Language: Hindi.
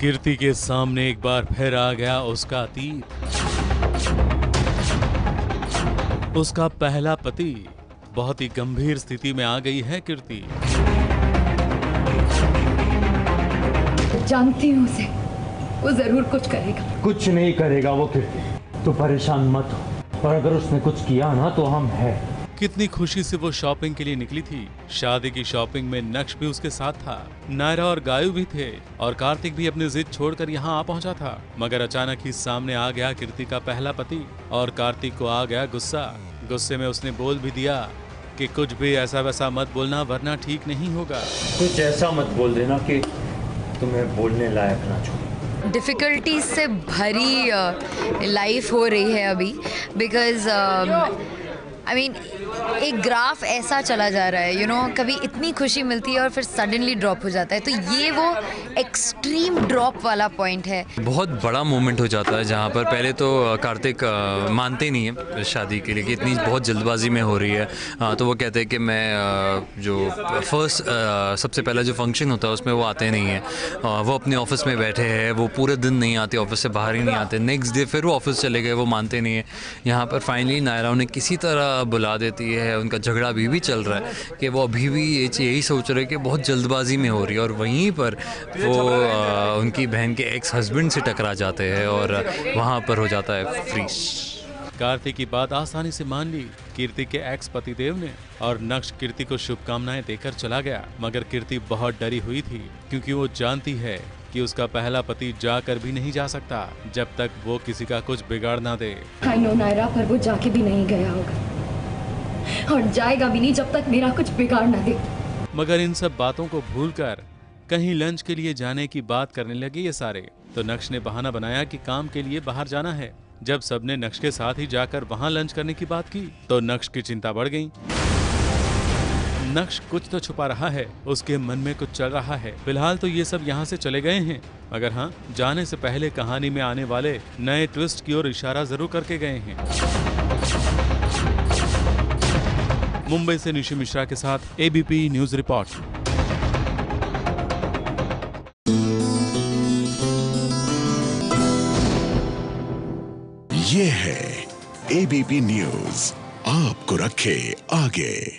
कीर्ति के सामने एक बार फिर आ गया उसका अतीत। उसका पहला पति। बहुत ही गंभीर स्थिति में आ गई है कीर्ति। जानती हूँ उसे, वो जरूर कुछ करेगा। कुछ नहीं करेगा वो कीर्ति, तो परेशान मत हो। और अगर उसने कुछ किया ना तो हम हैं। कितनी खुशी से वो शॉपिंग के लिए निकली थी। शादी की शॉपिंग में नक्श भी उसके साथ था, नायरा और गायू भी थे और कार्तिक भी अपनी जिद छोड़कर यहाँ आ पहुंचा था। मगर अचानक ही सामने आ गया कीर्ति का पहला पति और कार्तिक को आ गया गुस्सा। गुस्से में उसने बोल भी दिया कि कुछ भी ऐसा वैसा मत बोलना वरना ठीक नहीं होगा। कुछ ऐसा मत बोल देना कि तुम्हें बोलने लायक ना छोड़े। डिफ़िकल्टीज से भरी लाइफ हो रही है अभी, बिकॉज आई मीन एक ग्राफ ऐसा चला जा रहा है, कभी इतनी खुशी मिलती है और फिर सडनली ड्रॉप हो जाता है। तो ये वो एक्सट्रीम ड्रॉप वाला पॉइंट है। बहुत बड़ा मोमेंट हो जाता है जहाँ पर पहले तो कार्तिक मानते नहीं है शादी के लिए कि इतनी बहुत जल्दबाजी में हो रही है। तो वो कहते हैं कि मैं जो फर्स्ट सबसे पहला जो फंक्शन होता है उसमें वो आते नहीं है। वो अपने ऑफिस में बैठे हैं, वो पूरे दिन नहीं आते, ऑफिस से बाहर ही नहीं आते। नेक्स्ट डे फिर वो ऑफिस चले गए, वो मानते नहीं है। यहाँ पर फाइनली नायरा उन्हें किसी तरह बुला देती है। उनका झगड़ा अभी भी चल रहा है कि वो अभी भी यही सोच रहे हैं कि बहुत जल्दबाजी में हो रही है। और वहीं पर वो उनकी बहन के एक्स हस्बैंड से टकरा जाते हैं और वहाँ पर हो जाता है फ्रीज। कार्तिक की बात आसानी से मान ली कीर्ति के एक्स पतिदेव ने और नक्श कीर्ति को शुभकामनाएं देकर चला गया। मगर कीर्ति बहुत डरी हुई थी क्योंकि वो जानती है कि उसका पहला पति जाकर भी नहीं जा सकता जब तक वो किसी का कुछ बिगाड़ ना दे। आई नो नायरा, पर वो जाके भी नहीं गया होगा और जाएगा भी नहीं जब तक मेरा कुछ बिगाड़ ना दे। मगर इन सब बातों को भूलकर कहीं लंच के लिए जाने की बात करने लगे ये सारे। तो नक्श ने बहाना बनाया कि काम के लिए बाहर जाना है। जब सबने नक्श के साथ ही जाकर वहां लंच करने की बात की तो नक्श की चिंता बढ़ गई। नक्श कुछ तो छुपा रहा है, उसके मन में कुछ चल रहा है। फिलहाल तो ये सब यहाँ से चले गए हैं, मगर हाँ, जाने से पहले कहानी में आने वाले नए ट्विस्ट की ओर इशारा जरूर करके गए हैं। मुंबई से निशी मिश्रा के साथ एबीपी न्यूज रिपोर्ट। ये है एबीपी न्यूज, आपको रखे आगे।